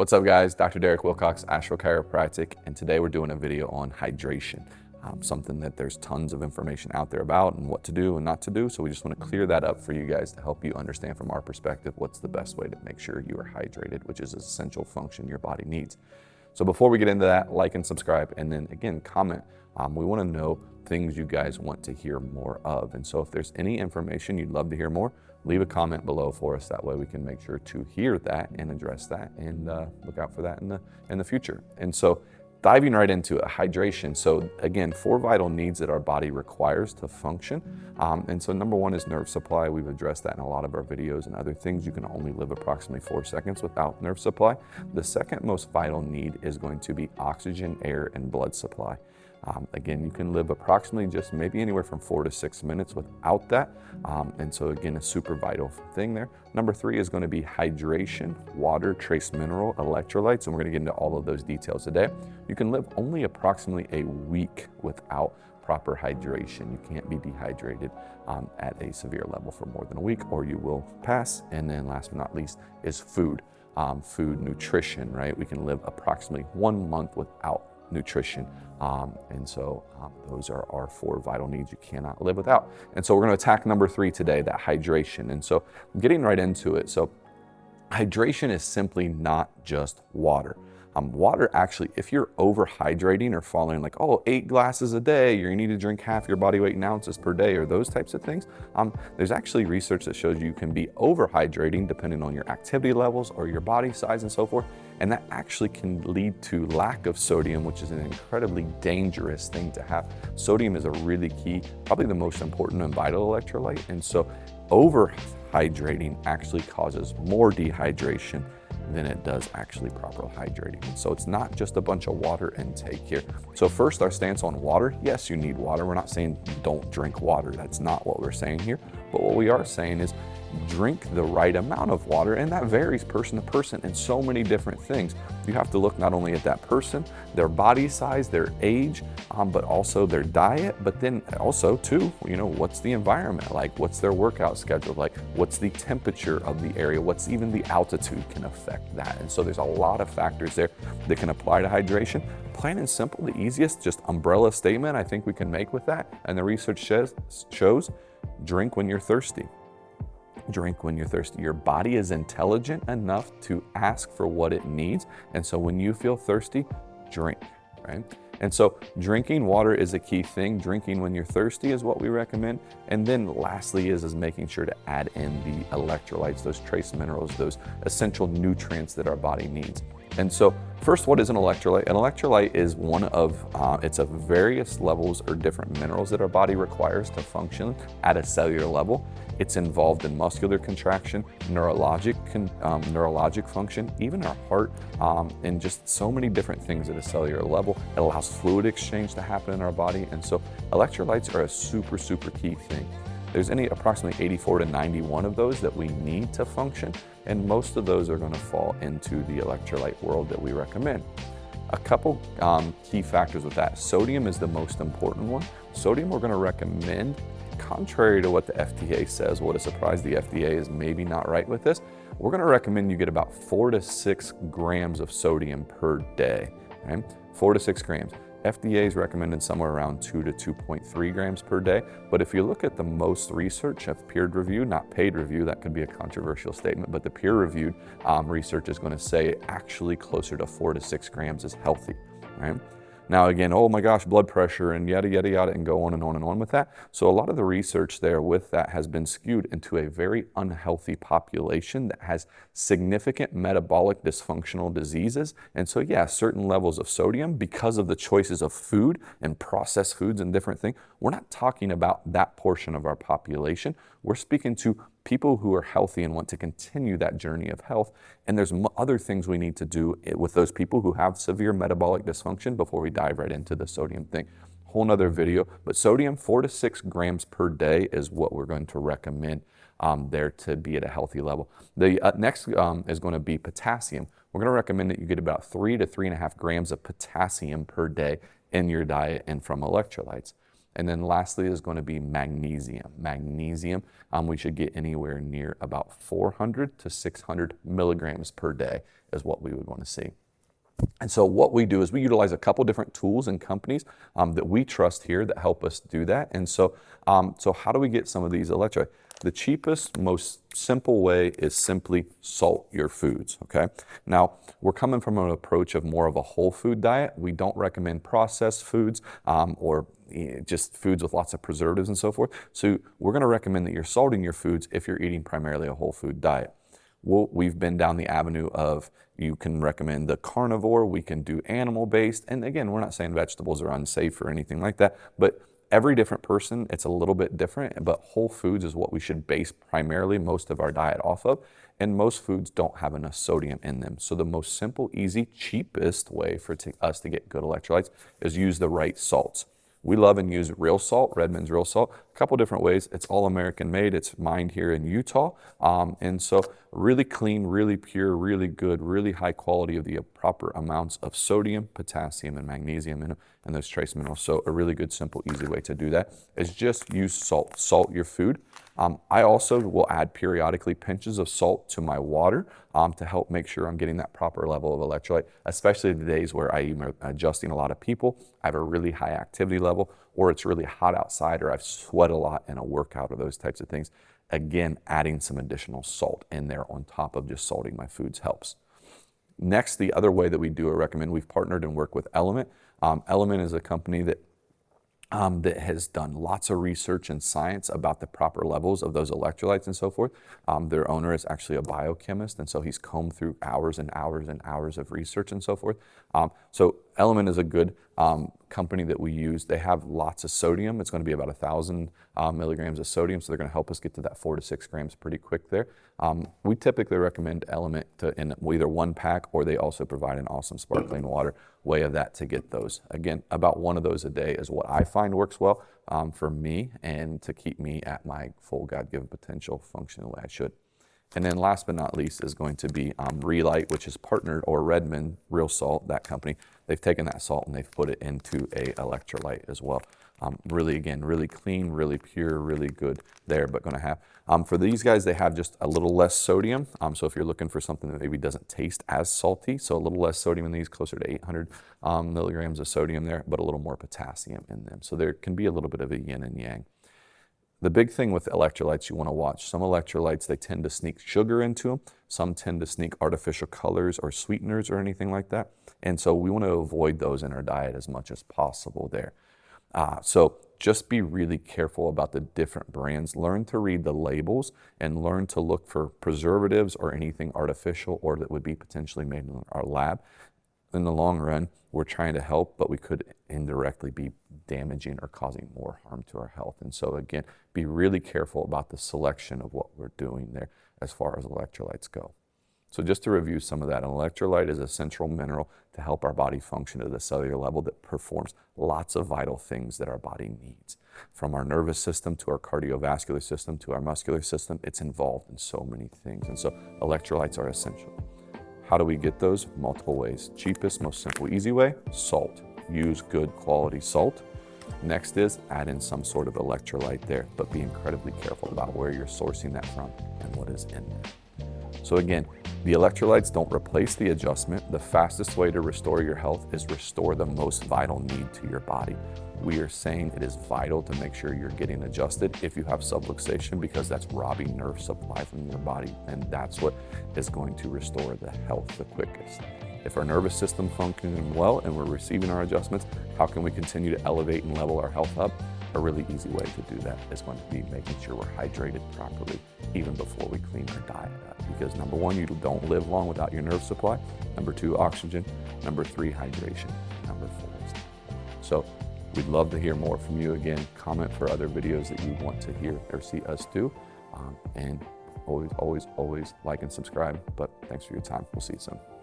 What's up guys, Dr. Derek Wilcox, Astro Chiropractic, and today we're doing a video on hydration. Something that there's tons of information out there about and what to do and not to do, so we just want to clear that up for you guys to help you understand from our perspective what's the best way to make sure you are hydrated, which is an essential function your body needs. So before we get into that, like and subscribe, and then again, comment. We want to know things you guys want to hear more of, and so if there's any information you'd love to hear more, leave a comment below for us. That way we can make sure to hear that and address that and look out for that in the future. And so diving right into it, hydration. So again, 4 vital needs that our body requires to function. And so number 1 is nerve supply. We've addressed that in a lot of our videos and other things. You can only live approximately 4 seconds without nerve supply. The second most vital need is going to be oxygen, air, and blood supply. Again, you can live approximately just maybe anywhere from 4 to 6 minutes without that. And so again, a super vital thing there. Number 3 is going to be hydration, water, trace mineral, electrolytes, and we're going to get into all of those details today. You can live only approximately a week without proper hydration. You can't be dehydrated at a severe level for more than a week or you will pass. And then last but not least is food. Nutrition, right? We can live approximately 1 month without nutrition. And so those are our 4 vital needs you cannot live without. And so we're going to attack number 3 today, that hydration. And so getting right into it. So hydration is simply not just water. Water actually, if you're overhydrating or following like, 8 glasses a day, you need to drink half your body weight in ounces per day or those types of things, there's actually research that shows you can be overhydrating depending on your activity levels or your body size and so forth. And that actually can lead to lack of sodium, which is an incredibly dangerous thing to have. Sodium is a really key, probably the most important and vital electrolyte. And so overhydrating actually causes more dehydration than it does actually proper hydrating. And so it's not just a bunch of water intake here. So first, our stance on water. Yes, you need water. We're not saying don't drink water. That's not what we're saying here. But what we are saying is drink the right amount of water, and that varies person to person in so many different things. You have to look not only at that person, their body size, their age, but also their diet, but then also too, what's the environment like? What's their workout schedule like? What's the temperature of the area? What's even the altitude can affect that? And so there's a lot of factors there that can apply to hydration. Plain and simple, the easiest, just umbrella statement I think we can make with that, and the research shows drink when you're thirsty. Drink when you're thirsty. Your body is intelligent enough to ask for what it needs. And so when you feel thirsty, drink, right? And so drinking water is a key thing. Drinking when you're thirsty is what we recommend. And then lastly is making sure to add in the electrolytes, those trace minerals, those essential nutrients that our body needs. And so first, what is an electrolyte? An electrolyte is one of, it's of various levels or different minerals that our body requires to function at a cellular level. It's involved in muscular contraction, neurologic function, even our heart, and just so many different things at a cellular level. It allows fluid exchange to happen in our body. And so electrolytes are a super, super key thing. There's approximately 84 to 91 of those that we need to function, and most of those are going to fall into the electrolyte world that we recommend. A couple key factors with that. Sodium is the most important one. Sodium we're going to recommend, contrary to what the FDA says. What a surprise, the FDA is maybe not right with this. We're going to recommend you get about 4 to 6 grams of sodium per day, right? 4 to 6 grams. FDA is recommended somewhere around 2 to 2.3 grams per day. But if you look at the most research of peer review, not paid review, that could be a controversial statement, but the peer reviewed research is going to say actually closer to 4 to 6 grams is healthy, right? Now again, oh my gosh, blood pressure and yada, yada, yada, and go on and on and on with that. So a lot of the research there with that has been skewed into a very unhealthy population that has significant metabolic dysfunctional diseases. And so yeah, certain levels of sodium because of the choices of food and processed foods and different things. We're not talking about that portion of our population. We're speaking to people who are healthy and want to continue that journey of health. And there's other things we need to do with those people who have severe metabolic dysfunction before we dive right into the sodium thing. Whole nother video, but sodium 4 to 6 grams per day is what we're going to recommend there to be at a healthy level. The next is going to be potassium. We're going to recommend that you get about 3 to 3.5 grams of potassium per day in your diet and from electrolytes. And then lastly is going to be magnesium. Magnesium, we should get anywhere near about 400 to 600 milligrams per day is what we would want to see. And so what we do is we utilize a couple different tools and companies that we trust here that help us do that. And so, how do we get some of these electrolytes? The cheapest, most simple way is simply salt your foods, okay? Now, we're coming from an approach of more of a whole food diet. We don't recommend processed foods or just foods with lots of preservatives and so forth. So we're gonna recommend that you're salting your foods if you're eating primarily a whole food diet. We've been down the avenue of you can recommend the carnivore, we can do animal-based, and again, we're not saying vegetables are unsafe or anything like that, but every different person, it's a little bit different, but whole foods is what we should base primarily most of our diet off of, and most foods don't have enough sodium in them. So the most simple, easy, cheapest way for us to get good electrolytes is use the right salts. We love and use real salt, Redmond's real salt, a couple different ways. It's all American made. It's mined here in Utah. And so really clean, really pure, really good, really high quality of the proper amounts of sodium, potassium, and magnesium in and those trace minerals. So a really good, simple, easy way to do that is just use salt. Salt your food. I also will add periodically pinches of salt to my water to help make sure I'm getting that proper level of electrolyte, especially the days where I'm adjusting a lot of people, I have a really high activity level, or it's really hot outside, or I've sweat a lot in a workout or those types of things. Again, adding some additional salt in there on top of just salting my foods helps. Next, the other way that we do or recommend, we've partnered and worked with Element. Element is a company that has done lots of research and science about the proper levels of those electrolytes and so forth. Their owner is actually a biochemist, and so he's combed through hours and hours and hours of research and so forth. So Element is a good company that we use. They have lots of sodium. It's going to be about 1,000 milligrams of sodium, so they're going to help us get to that 4 to 6 grams pretty quick there. We typically recommend Element in either one pack, or they also provide an awesome sparkling water way of that to get those. Again, about one of those a day is what I find works well for me and to keep me at my full God-given potential functioning the way I should. And then last but not least is going to be Relight, which is partnered, or Redmond Real Salt, that company. They've taken that salt and they've put it into a electrolyte as well. Really, again, really clean, really pure, really good there, but going to have, for these guys, they have just a little less sodium. So if you're looking for something that maybe doesn't taste as salty, so a little less sodium in these, closer to 800 milligrams of sodium there, but a little more potassium in them. So there can be a little bit of a yin and yang. The big thing with electrolytes you want to watch, some electrolytes, they tend to sneak sugar into them. Some tend to sneak artificial colors or sweeteners or anything like that. And so we want to avoid those in our diet as much as possible there. So just be really careful about the different brands. Learn to read the labels and learn to look for preservatives or anything artificial or that would be potentially made in our lab. In the long run, we're trying to help, but we could indirectly be damaging or causing more harm to our health. And so again, be really careful about the selection of what we're doing there as far as electrolytes go. So just to review some of that, an electrolyte is a central mineral to help our body function at a cellular level that performs lots of vital things that our body needs. From our nervous system to our cardiovascular system to our muscular system, it's involved in so many things. And so electrolytes are essential. How do we get those? Multiple ways. Cheapest, most simple, easy way, salt. Use good quality salt. Next is add in some sort of electrolyte there, but be incredibly careful about where you're sourcing that from and what is in there. So again, the electrolytes don't replace the adjustment. The fastest way to restore your health is restore the most vital need to your body. We are saying it is vital to make sure you're getting adjusted if you have subluxation, because that's robbing nerve supply from your body, and that's what is going to restore the health the quickest. If our nervous system functioning well and we're receiving our adjustments, how can we continue to elevate and level our health up? A really easy way to do that is going to be making sure we're hydrated properly even before we clean our diet up. Because number one, you don't live long without your nerve supply. Number two, oxygen. Number three, hydration. Number four is so we'd love to hear more from you. Again, comment for other videos that you want to hear or see us do. And always like and subscribe. But thanks for your time. We'll see you soon.